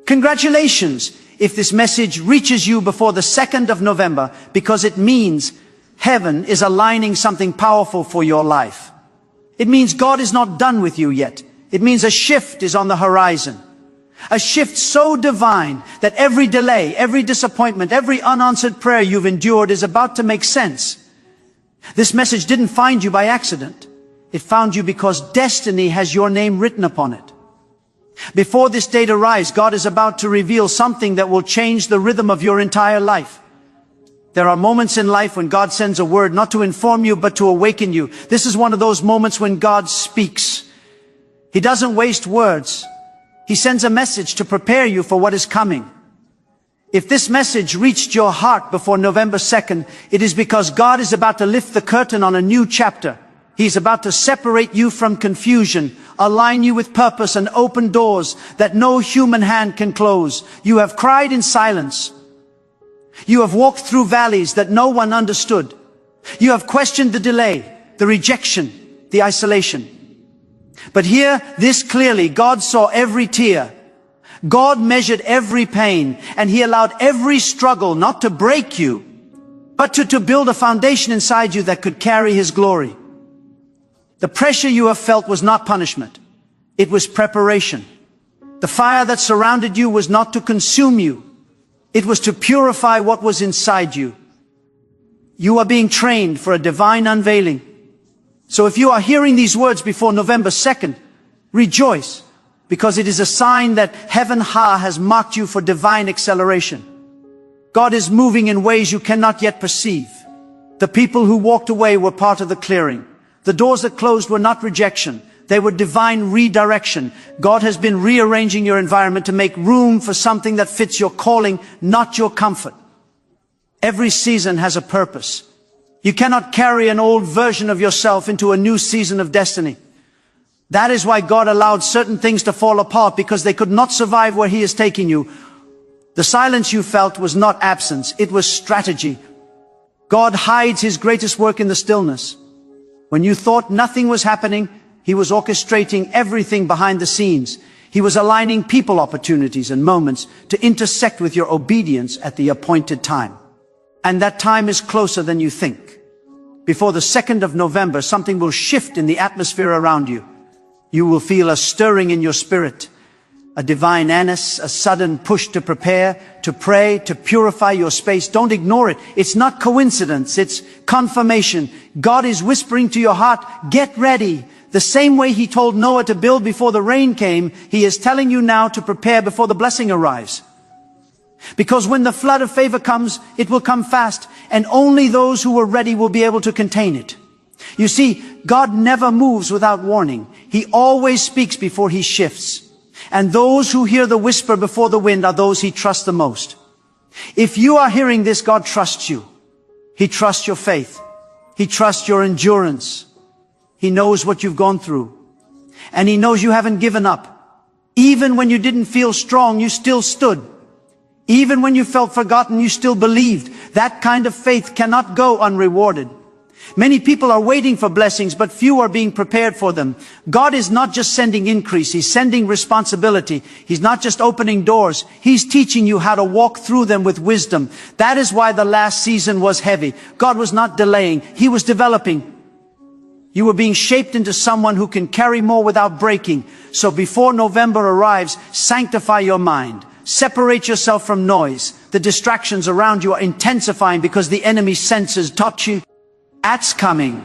Congratulations if this message reaches you before the 2nd of November, because it means heaven is aligning something powerful for your life. It means God is not done with you yet. It means a shift is on the horizon. A shift so divine that every delay, every disappointment, every unanswered prayer you've endured is about to make sense. This message didn't find you by accident. It found you because destiny has your name written upon it. Before this date arrives, God is about to reveal something that will change the rhythm of your entire life. There are moments in life when God sends a word not to inform you but to awaken you. This is one of those moments when God speaks. He doesn't waste words. He sends a message to prepare you for what is coming. If this message reached your heart before November 2nd, it is because God is about to lift the curtain on a new chapter. He's about to separate you from confusion, align you with purpose, and open doors that no human hand can close. You have cried in silence. You have walked through valleys that no one understood. You have questioned the delay, the rejection, the isolation. But hear this clearly: God saw every tear. God measured every pain, and He allowed every struggle not to break you, but to build a foundation inside you that could carry His glory. The pressure you have felt was not punishment. It was preparation. The fire that surrounded you was not to consume you. It was to purify what was inside you. You are being trained for a divine unveiling. So if you are hearing these words before November 2nd, rejoice, because it is a sign that heaven has marked you for divine acceleration. God is moving in ways you cannot yet perceive. The people who walked away were part of the clearing. The doors that closed were not rejection. They were divine redirection. God has been rearranging your environment to make room for something that fits your calling, not your comfort. Every season has a purpose. You cannot carry an old version of yourself into a new season of destiny. That is why God allowed certain things to fall apart, because they could not survive where He is taking you. The silence you felt was not absence, it was strategy. God hides His greatest work in the stillness. When you thought nothing was happening, He was orchestrating everything behind the scenes. He was aligning people, opportunities, and moments to intersect with your obedience at the appointed time. And that time is closer than you think. Before the 2nd of November, something will shift in the atmosphere around you. You will feel a stirring in your spirit, a divine anise, a sudden push to prepare, to pray, to purify your space. Don't ignore it. It's not coincidence, it's confirmation. God is whispering to your heart, get ready. The same way He told Noah to build before the rain came, He is telling you now to prepare before the blessing arrives. Because when the flood of favor comes, it will come fast, and only those who are ready will be able to contain it. You see, God never moves without warning. He always speaks before He shifts. And those who hear the whisper before the wind are those He trusts the most. If you are hearing this, God trusts you. He trusts your faith. He trusts your endurance. He knows what you've gone through. And He knows you haven't given up. Even when you didn't feel strong, you still stood. Even when you felt forgotten, you still believed. That kind of faith cannot go unrewarded. Many people are waiting for blessings, but few are being prepared for them. God is not just sending increase, He's sending responsibility. He's not just opening doors, He's teaching you how to walk through them with wisdom. That is why the last season was heavy. God was not delaying, He was developing. You were being shaped into someone who can carry more without breaking. So before November arrives, sanctify your mind. Separate yourself from noise. The distractions around you are intensifying because the enemy senses, touch you. That's coming.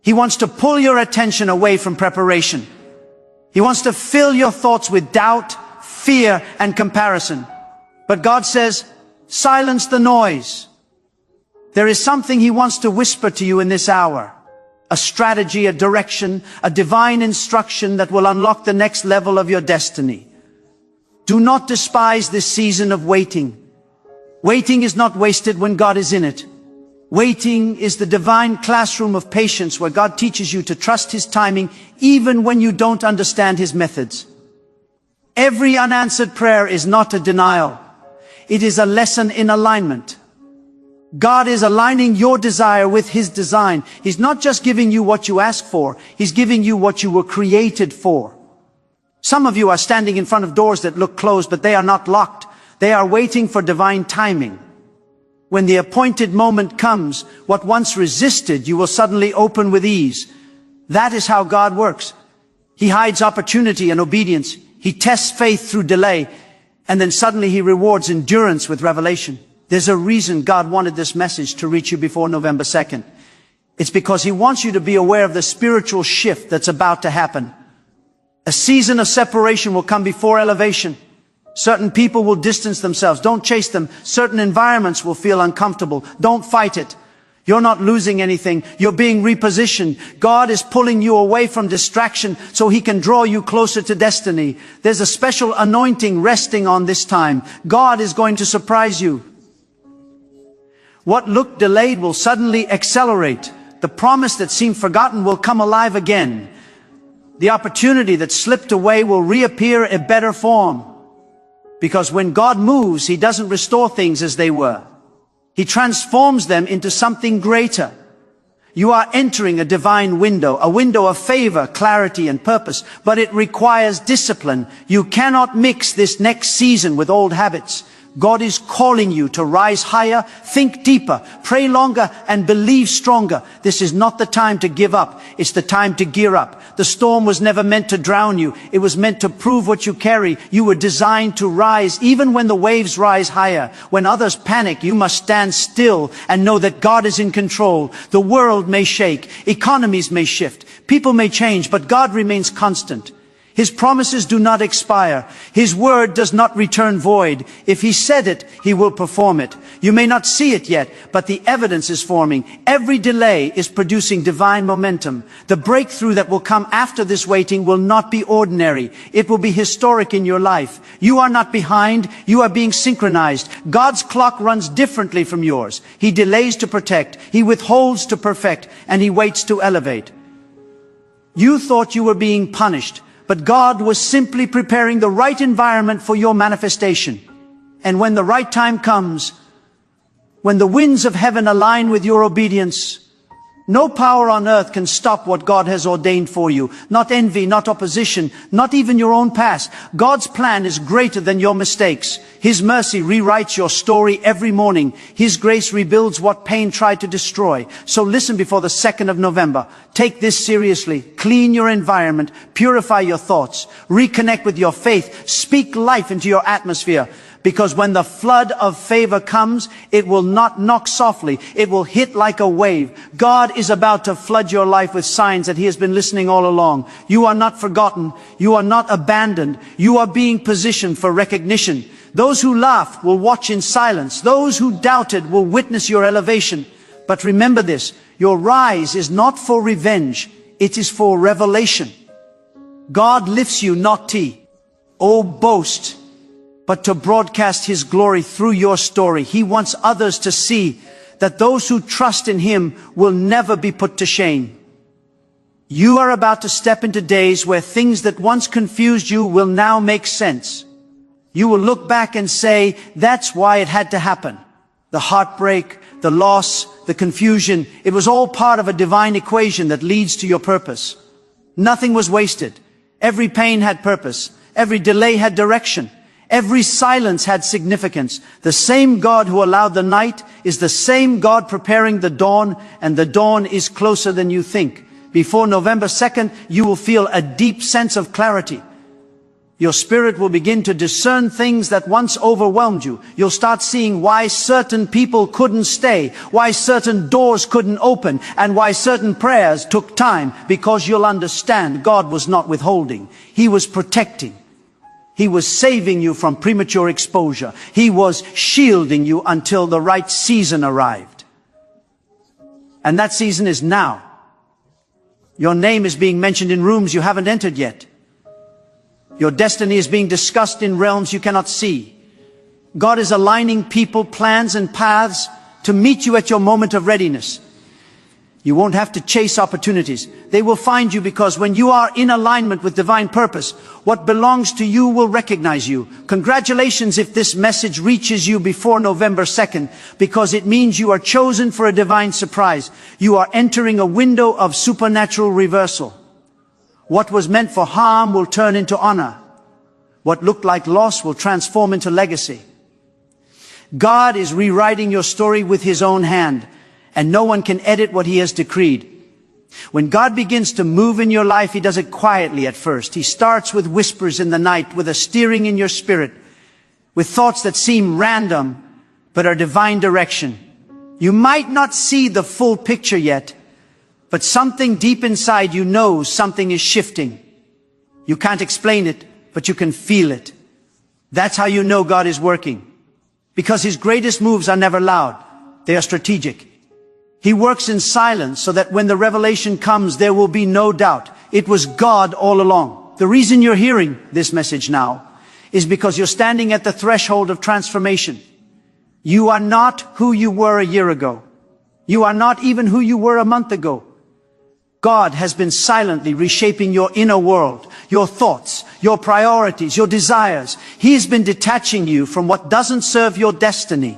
He wants to pull your attention away from preparation. He wants to fill your thoughts with doubt, fear, and comparison. But God says, silence the noise. There is something He wants to whisper to you in this hour. A strategy, a direction, a divine instruction that will unlock the next level of your destiny. Do not despise this season of waiting. Waiting is not wasted when God is in it. Waiting is the divine classroom of patience where God teaches you to trust His timing even when you don't understand His methods. Every unanswered prayer is not a denial. It is a lesson in alignment. God is aligning your desire with His design. He's not just giving you what you ask for. He's giving you what you were created for. Some of you are standing in front of doors that look closed, but they are not locked. They are waiting for divine timing. When the appointed moment comes, what once resisted, you will suddenly open with ease. That is how God works. He hides opportunity and obedience. He tests faith through delay, and then suddenly He rewards endurance with revelation. There's a reason God wanted this message to reach you before November 2nd. It's because He wants you to be aware of the spiritual shift that's about to happen. A season of separation will come before elevation. Certain people will distance themselves. Don't chase them. Certain environments will feel uncomfortable. Don't fight it. You're not losing anything. You're being repositioned. God is pulling you away from distraction so He can draw you closer to destiny. There's a special anointing resting on this time. God is going to surprise you. What looked delayed will suddenly accelerate. The promise that seemed forgotten will come alive again. The opportunity that slipped away will reappear in better form. Because when God moves, He doesn't restore things as they were. He transforms them into something greater. You are entering a divine window, a window of favor, clarity, and purpose, but it requires discipline. You cannot mix this next season with old habits. God is calling you to rise higher, think deeper, pray longer, and believe stronger. This is not the time to give up. It's the time to gear up. The storm was never meant to drown you. It was meant to prove what you carry. You were designed to rise even when the waves rise higher. When others panic, you must stand still and know that God is in control. The world may shake. Economies may shift. People may change, but God remains constant. His promises do not expire. His word does not return void. If He said it, He will perform it. You may not see it yet, but the evidence is forming. Every delay is producing divine momentum. The breakthrough that will come after this waiting will not be ordinary. It will be historic in your life. You are not behind. You are being synchronized. God's clock runs differently from yours. He delays to protect. He withholds to perfect, and He waits to elevate. You thought you were being punished, but God was simply preparing the right environment for your manifestation. And when the right time comes, when the winds of heaven align with your obedience, no power on earth can stop what God has ordained for you. Not envy, not opposition, not even your own past. God's plan is greater than your mistakes. His mercy rewrites your story every morning. His grace rebuilds what pain tried to destroy. So listen before the 2nd of November. Take this seriously. Clean your environment. Purify your thoughts. Reconnect with your faith. Speak life into your atmosphere. Because when the flood of favor comes, it will not knock softly. It will hit like a wave. God is about to flood your life with signs that He has been listening all along. You are not forgotten. You are not abandoned. You are being positioned for recognition. Those who laughed will watch in silence. Those who doubted will witness your elevation. But remember this, your rise is not for revenge. It is for revelation. God lifts you, not tea. Oh, boast, but to broadcast His glory through your story. He wants others to see that those who trust in Him will never be put to shame. You are about to step into days where things that once confused you will now make sense. You will look back and say, that's why it had to happen. The heartbreak, the loss, the confusion, it was all part of a divine equation that leads to your purpose. Nothing was wasted. Every pain had purpose. Every delay had direction. Every silence had significance. The same God who allowed the night is the same God preparing the dawn, and the dawn is closer than you think. Before November 2nd, you will feel a deep sense of clarity. Your spirit will begin to discern things that once overwhelmed you. You'll start seeing why certain people couldn't stay, why certain doors couldn't open, and why certain prayers took time, because you'll understand God was not withholding. He was protecting. He was saving you from premature exposure. He was shielding you until the right season arrived. And that season is now. Your name is being mentioned in rooms you haven't entered yet. Your destiny is being discussed in realms you cannot see. God is aligning people, plans, and paths to meet you at your moment of readiness. You won't have to chase opportunities. They will find you, because when you are in alignment with divine purpose, what belongs to you will recognize you. Congratulations if this message reaches you before November 2nd, because it means you are chosen for a divine surprise. You are entering a window of supernatural reversal. What was meant for harm will turn into honor. What looked like loss will transform into legacy. God is rewriting your story with His own hand, and no one can edit what He has decreed. When God begins to move in your life, He does it quietly at first. He starts with whispers in the night, with a steering in your spirit, with thoughts that seem random, but are divine direction. You might not see the full picture yet, but something deep inside you knows something is shifting. You can't explain it, but you can feel it. That's how you know God is working. Because His greatest moves are never loud. They are strategic. He works in silence so that when the revelation comes, there will be no doubt. It was God all along. The reason you're hearing this message now is because you're standing at the threshold of transformation. You are not who you were a year ago. You are not even who you were a month ago. God has been silently reshaping your inner world, your thoughts, your priorities, your desires. He has been detaching you from what doesn't serve your destiny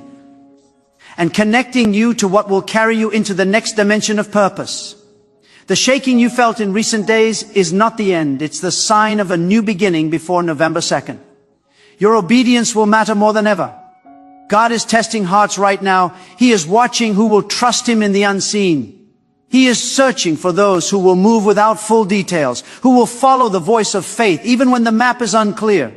and connecting you to what will carry you into the next dimension of purpose. The shaking you felt in recent days is not the end. It's the sign of a new beginning before November 2nd. Your obedience will matter more than ever. God is testing hearts right now. He is watching who will trust Him in the unseen. He is searching for those who will move without full details, who will follow the voice of faith, even when the map is unclear.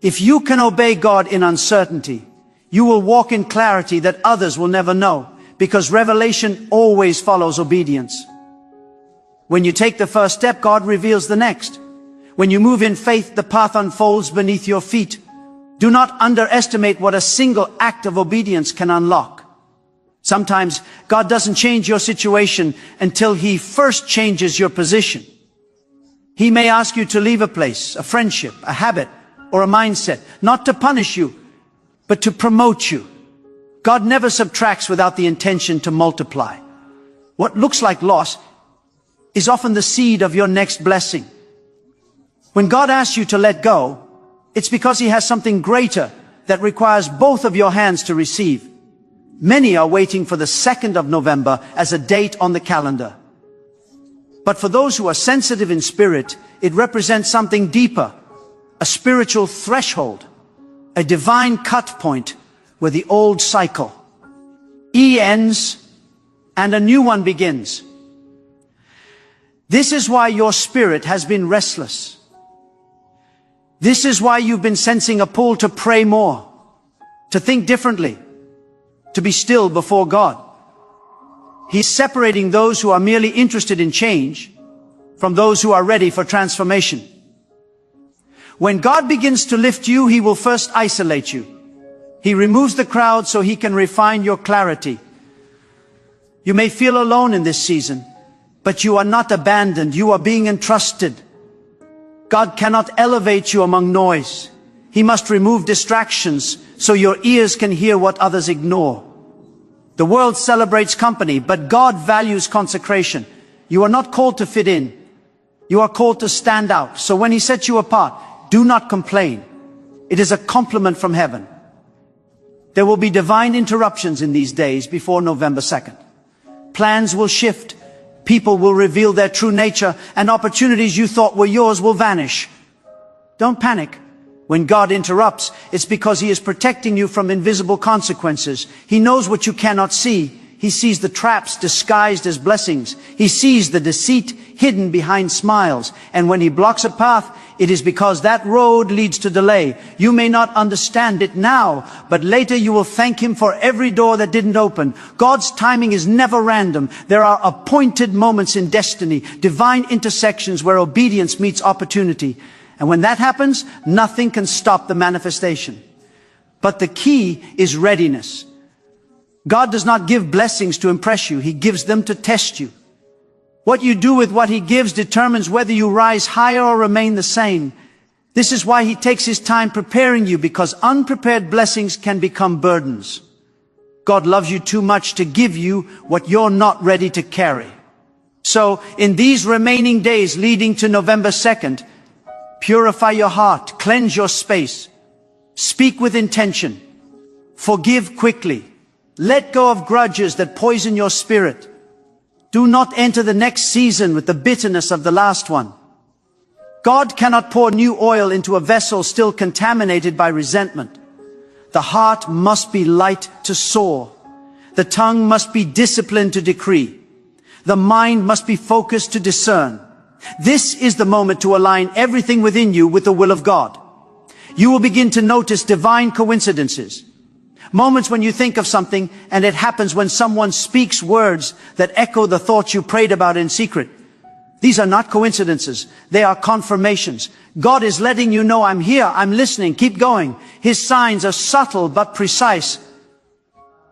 If you can obey God in uncertainty, you will walk in clarity that others will never know, because revelation always follows obedience. When you take the first step, God reveals the next. When you move in faith, the path unfolds beneath your feet. Do not underestimate what a single act of obedience can unlock. Sometimes God doesn't change your situation until He first changes your position. He may ask you to leave a place, a friendship, a habit, or a mindset, not to punish you, but to promote you. God never subtracts without the intention to multiply. What looks like loss is often the seed of your next blessing. When God asks you to let go, it's because He has something greater that requires both of your hands to receive. Many are waiting for the 2nd of November as a date on the calendar. But for those who are sensitive in spirit, it represents something deeper, a spiritual threshold, a divine cut point where the old cycle ends and a new one begins. This is why your spirit has been restless. This is why you've been sensing a pull to pray more, to think differently, to be still before God. He's separating those who are merely interested in change from those who are ready for transformation. When God begins to lift you, He will first isolate you. He removes the crowd so He can refine your clarity. You may feel alone in this season, but you are not abandoned. You are being entrusted. God cannot elevate you among noise. He must remove distractions so your ears can hear what others ignore. The world celebrates company, but God values consecration. You are not called to fit in. You are called to stand out. So when He sets you apart, do not complain. It is a compliment from heaven. There will be divine interruptions in these days before November 2nd. Plans will shift. People will reveal their true nature, and opportunities you thought were yours will vanish. Don't panic. When God interrupts, it's because He is protecting you from invisible consequences. He knows what you cannot see. He sees the traps disguised as blessings. He sees the deceit hidden behind smiles. And when He blocks a path, it is because that road leads to delay. You may not understand it now, but later you will thank Him for every door that didn't open. God's timing is never random. There are appointed moments in destiny, divine intersections where obedience meets opportunity. And when that happens, nothing can stop the manifestation. But the key is readiness. God does not give blessings to impress you. He gives them to test you. What you do with what He gives determines whether you rise higher or remain the same. This is why He takes His time preparing you, because unprepared blessings can become burdens. God loves you too much to give you what you're not ready to carry. So, in these remaining days leading to November 2nd, purify your heart, cleanse your space, speak with intention, forgive quickly, let go of grudges that poison your spirit. Do not enter the next season with the bitterness of the last one. God cannot pour new oil into a vessel still contaminated by resentment. The heart must be light to soar. The tongue must be disciplined to decree. The mind must be focused to discern. This is the moment to align everything within you with the will of God. You will begin to notice divine coincidences. Moments when you think of something and it happens when someone speaks words that echo the thoughts you prayed about in secret. These are not coincidences. They are confirmations. God is letting you know, I'm here, I'm listening, keep going. His signs are subtle but precise.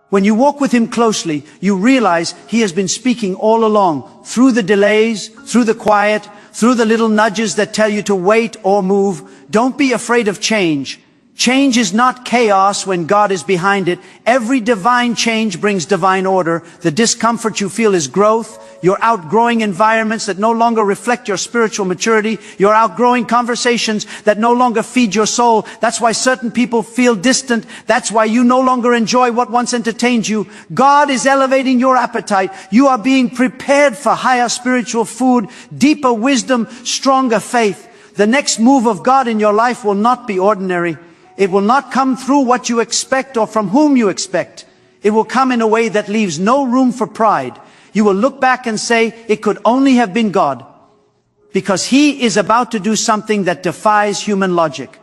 When you walk with Him closely, you realize He has been speaking all along, through the delays, through the quiet, through the little nudges that tell you to wait or move. Don't be afraid of change. Change is not chaos when God is behind it. Every divine change brings divine order. The discomfort you feel is growth. You're outgrowing environments that no longer reflect your spiritual maturity. You're outgrowing conversations that no longer feed your soul. That's why certain people feel distant. That's why you no longer enjoy what once entertained you. God is elevating your appetite. You are being prepared for higher spiritual food, deeper wisdom, stronger faith. The next move of God in your life will not be ordinary. It will not come through what you expect or from whom you expect. It will come in a way that leaves no room for pride. You will look back and say, it could only have been God, because He is about to do something that defies human logic.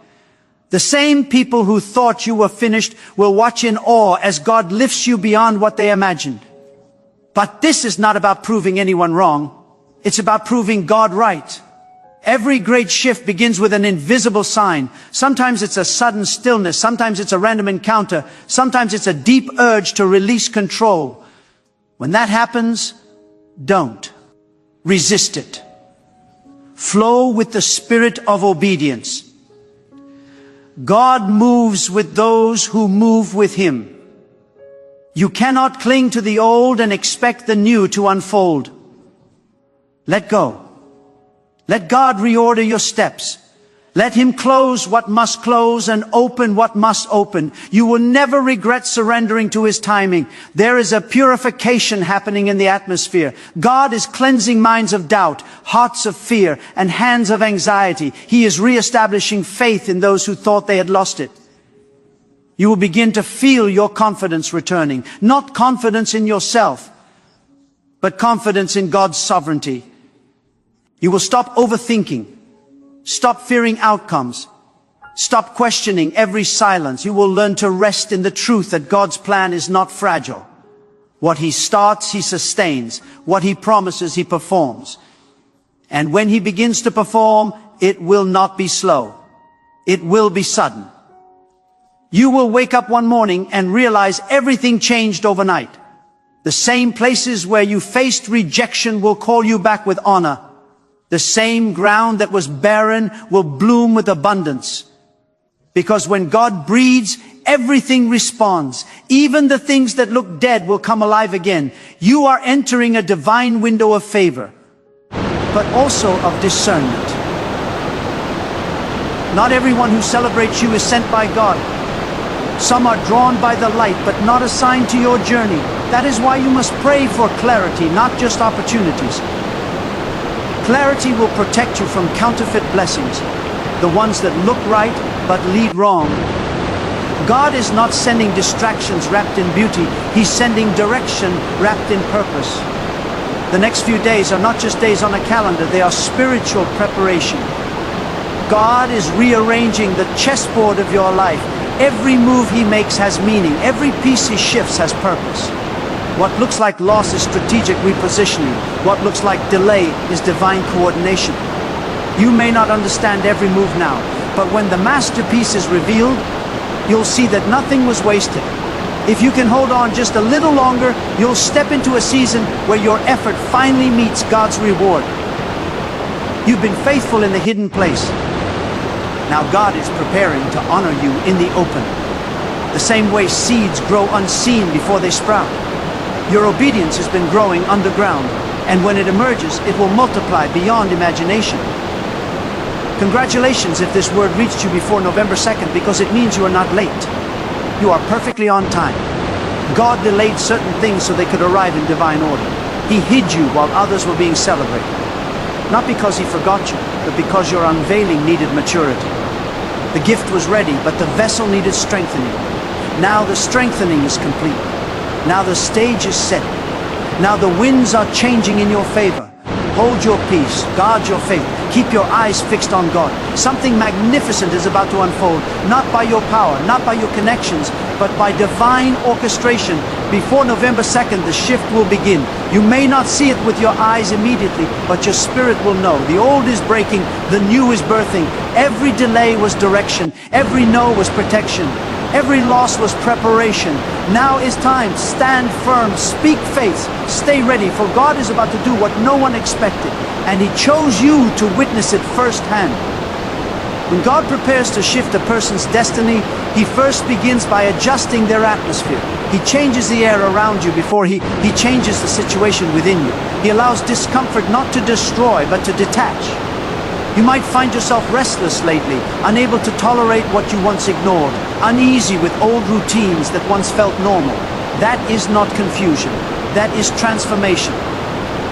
The same people who thought you were finished will watch in awe as God lifts you beyond what they imagined. But this is not about proving anyone wrong. It's about proving God right. Every great shift begins with an invisible sign. Sometimes it's a sudden stillness. Sometimes it's a random encounter. Sometimes it's a deep urge to release control. When that happens, don't resist it. Flow with the spirit of obedience. God moves with those who move with Him. You cannot cling to the old and expect the new to unfold. Let go. Let God reorder your steps. Let Him close what must close and open what must open. You will never regret surrendering to His timing. There is a purification happening in the atmosphere. God is cleansing minds of doubt, hearts of fear, and hands of anxiety. He is reestablishing faith in those who thought they had lost it. You will begin to feel your confidence returning. Not confidence in yourself, but confidence in God's sovereignty. You will stop overthinking, stop fearing outcomes, stop questioning every silence. You will learn to rest in the truth that God's plan is not fragile. What He starts, He sustains. What He promises, He performs. And when He begins to perform, it will not be slow. It will be sudden. You will wake up one morning and realize everything changed overnight. The same places where you faced rejection will call you back with honor. The same ground that was barren will bloom with abundance. Because when God breathes, everything responds. Even the things that look dead will come alive again. You are entering a divine window of favor, but also of discernment. Not everyone who celebrates you is sent by God. Some are drawn by the light, but not assigned to your journey. That is why you must pray for clarity, not just opportunities. Clarity will protect you from counterfeit blessings, the ones that look right but lead wrong. God is not sending distractions wrapped in beauty. He's sending direction wrapped in purpose. The next few days are not just days on a calendar, they are spiritual preparation. God is rearranging the chessboard of your life. Every move He makes has meaning. Every piece He shifts has purpose. What looks like loss is strategic repositioning. What looks like delay is divine coordination. You may not understand every move now, but when the masterpiece is revealed, you'll see that nothing was wasted. If you can hold on just a little longer, you'll step into a season where your effort finally meets God's reward. You've been faithful in the hidden place. Now God is preparing to honor you in the open. The same way seeds grow unseen before they sprout. Your obedience has been growing underground, and when it emerges, it will multiply beyond imagination. Congratulations if this word reached you before November 2nd, because it means you are not late. You are perfectly on time. God delayed certain things so they could arrive in divine order. He hid you while others were being celebrated. Not because he forgot you, but because your unveiling needed maturity. The gift was ready, but the vessel needed strengthening. Now the strengthening is complete. Now the stage is set. Now the winds are changing in your favor. Hold your peace, guard your faith, keep your eyes fixed on God. Something magnificent is about to unfold, not by your power, not by your connections, but by divine orchestration. Before November 2nd, the shift will begin. You may not see it with your eyes immediately, but your spirit will know. The old is breaking, the new is birthing. Every delay was direction, every no was protection. Every loss was preparation. Now is time. Stand firm. Speak faith. Stay ready, for God is about to do what no one expected, and He chose you to witness it firsthand. When God prepares to shift a person's destiny, He first begins by adjusting their atmosphere. He changes the air around you before He changes the situation within you. He allows discomfort not to destroy, but to detach. You might find yourself restless lately, unable to tolerate what you once ignored, uneasy with old routines that once felt normal. That is not confusion. That is transformation.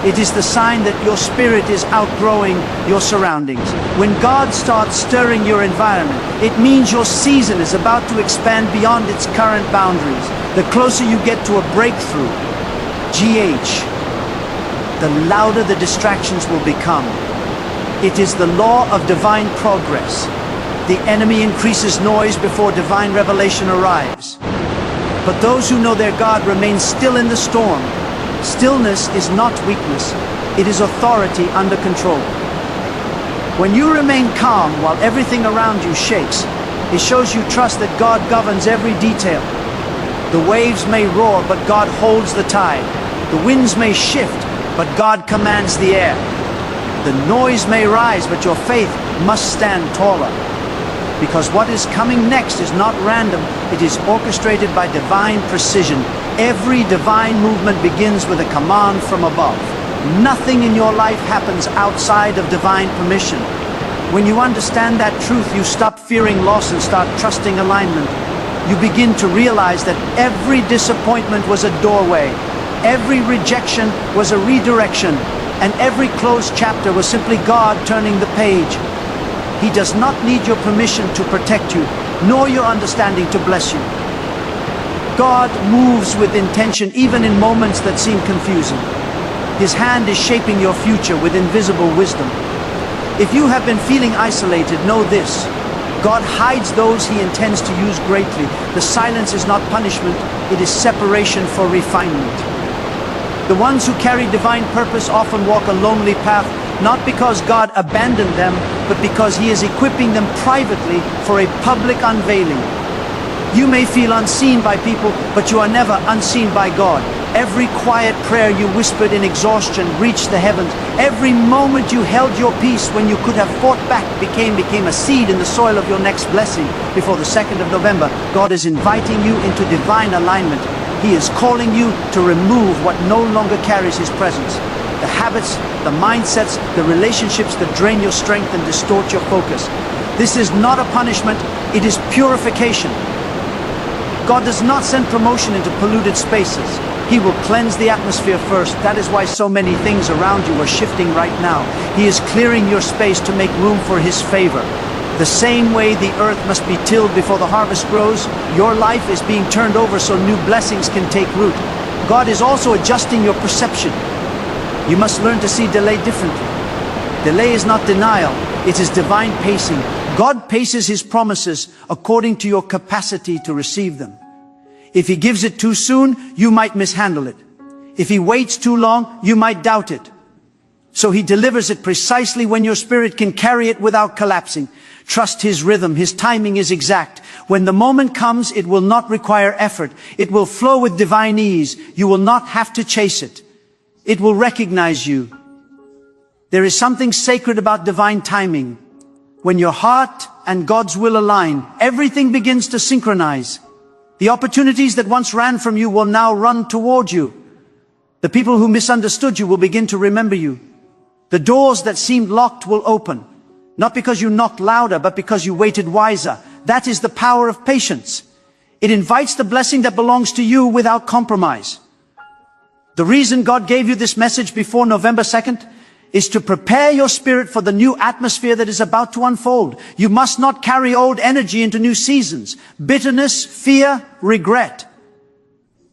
It is the sign that your spirit is outgrowing your surroundings. When God starts stirring your environment, it means your season is about to expand beyond its current boundaries. The closer you get to a breakthrough, GH, the louder the distractions will become. It is the law of divine progress. The enemy increases noise before divine revelation arrives. But those who know their God remain still in the storm. Stillness is not weakness. It is authority under control. When you remain calm while everything around you shakes, it shows you trust that God governs every detail. The waves may roar, but God holds the tide. The winds may shift, but God commands the air. The noise may rise, but your faith must stand taller. Because what is coming next is not random, it is orchestrated by divine precision. Every divine movement begins with a command from above. Nothing in your life happens outside of divine permission. When you understand that truth, you stop fearing loss and start trusting alignment. You begin to realize that every disappointment was a doorway, every rejection was a redirection, and every closed chapter was simply God turning the page. He does not need your permission to protect you, nor your understanding to bless you. God moves with intention even in moments that seem confusing. His hand is shaping your future with invisible wisdom. If you have been feeling isolated, know this: God hides those He intends to use greatly. The silence is not punishment, it is separation for refinement. The ones who carry divine purpose often walk a lonely path, not because God abandoned them, but because He is equipping them privately for a public unveiling. You may feel unseen by people, but you are never unseen by God. Every quiet prayer you whispered in exhaustion reached the heavens. Every moment you held your peace when you could have fought back became a seed in the soil of your next blessing. Before the 2nd of November, God is inviting you into divine alignment. He is calling you to remove what no longer carries His presence. The habits, the mindsets, the relationships that drain your strength and distort your focus. This is not a punishment, it is purification. God does not send promotion into polluted spaces. He will cleanse the atmosphere first. That is why so many things around you are shifting right now. He is clearing your space to make room for His favor. The same way the earth must be tilled before the harvest grows, your life is being turned over so new blessings can take root. God is also adjusting your perception. You must learn to see delay differently. Delay is not denial, it is divine pacing. God paces His promises according to your capacity to receive them. If He gives it too soon, you might mishandle it. If He waits too long, you might doubt it. So He delivers it precisely when your spirit can carry it without collapsing. Trust His rhythm. His timing is exact. When the moment comes, it will not require effort. It will flow with divine ease. You will not have to chase it. It will recognize you. There is something sacred about divine timing. When your heart and God's will align, everything begins to synchronize. The opportunities that once ran from you will now run toward you. The people who misunderstood you will begin to remember you. The doors that seemed locked will open. Not because you knocked louder, but because you waited wiser. That is the power of patience. It invites the blessing that belongs to you without compromise. The reason God gave you this message before November 2nd is to prepare your spirit for the new atmosphere that is about to unfold. You must not carry old energy into new seasons. Bitterness, fear, regret.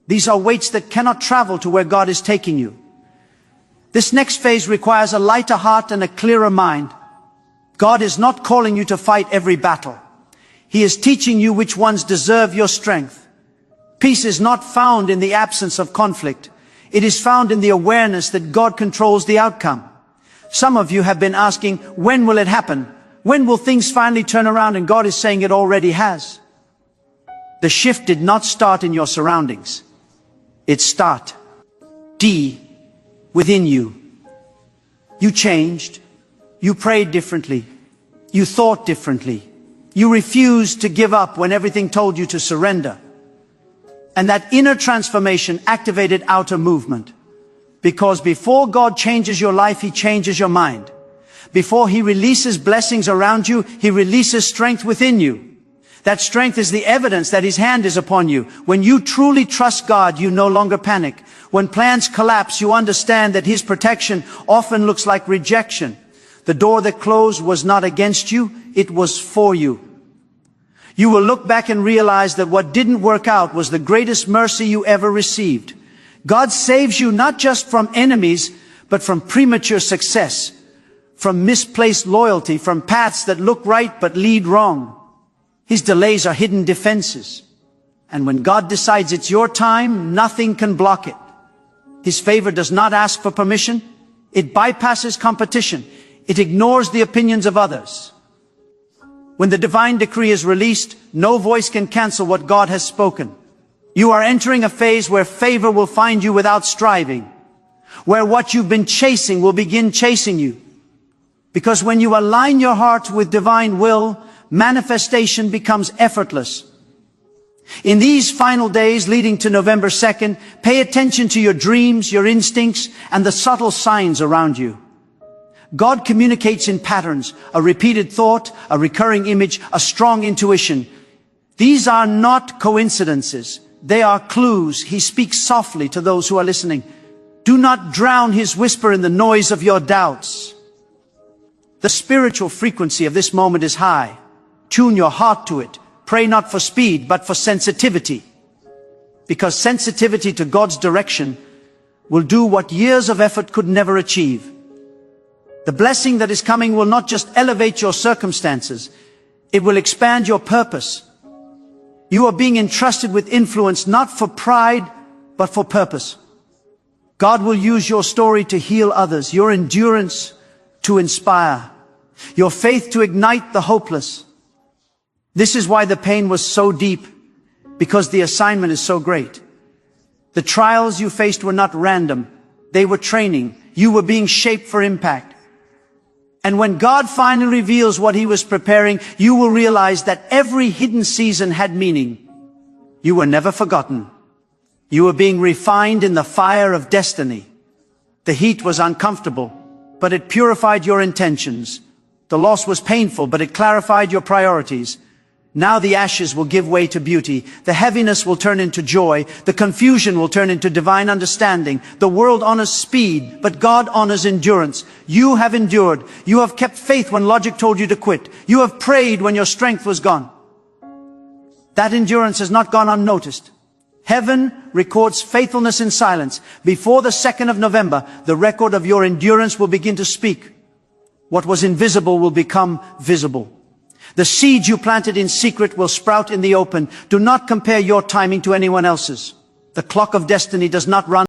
These are weights that cannot travel to where God is taking you. This next phase requires a lighter heart and a clearer mind. God is not calling you to fight every battle. He is teaching you which ones deserve your strength. Peace is not found in the absence of conflict. It is found in the awareness that God controls the outcome. Some of you have been asking, when will it happen? When will things finally turn around? And God is saying it already has. The shift did not start in your surroundings. It started within you. You changed. You prayed differently. You thought differently. You refused to give up when everything told you to surrender. And that inner transformation activated outer movement. Because before God changes your life, He changes your mind. Before He releases blessings around you, He releases strength within you. That strength is the evidence that His hand is upon you. When you truly trust God, you no longer panic. When plans collapse, you understand that His protection often looks like rejection. The door that closed was not against you, it was for you. You will look back and realize that what didn't work out was the greatest mercy you ever received. God saves you not just from enemies, but from premature success, from misplaced loyalty, from paths that look right but lead wrong. His delays are hidden defenses. And when God decides it's your time, nothing can block it. His favor does not ask for permission. It bypasses competition. It ignores the opinions of others. When the divine decree is released, no voice can cancel what God has spoken. You are entering a phase where favor will find you without striving, where what you've been chasing will begin chasing you. Because when you align your heart with divine will, manifestation becomes effortless. In these final days leading to November 2nd, pay attention to your dreams, your instincts, and the subtle signs around you. God communicates in patterns, a repeated thought, a recurring image, a strong intuition. These are not coincidences. They are clues. He speaks softly to those who are listening. Do not drown His whisper in the noise of your doubts. The spiritual frequency of this moment is high. Tune your heart to it. Pray not for speed, but for sensitivity. Because sensitivity to God's direction will do what years of effort could never achieve. The blessing that is coming will not just elevate your circumstances, it will expand your purpose. You are being entrusted with influence not for pride, but for purpose. God will use your story to heal others, your endurance to inspire, your faith to ignite the hopeless. This is why the pain was so deep, because the assignment is so great. The trials you faced were not random. They were training. You were being shaped for impact. And when God finally reveals what He was preparing, you will realize that every hidden season had meaning. You were never forgotten. You were being refined in the fire of destiny. The heat was uncomfortable, but it purified your intentions. The loss was painful, but it clarified your priorities. Now the ashes will give way to beauty. The heaviness will turn into joy. The confusion will turn into divine understanding. The world honors speed, but God honors endurance. You have endured. You have kept faith when logic told you to quit. You have prayed when your strength was gone. That endurance has not gone unnoticed. Heaven records faithfulness in silence. Before the 2nd of November, the record of your endurance will begin to speak. What was invisible will become visible. The seed you planted in secret will sprout in the open. Do not compare your timing to anyone else's. The clock of destiny does not run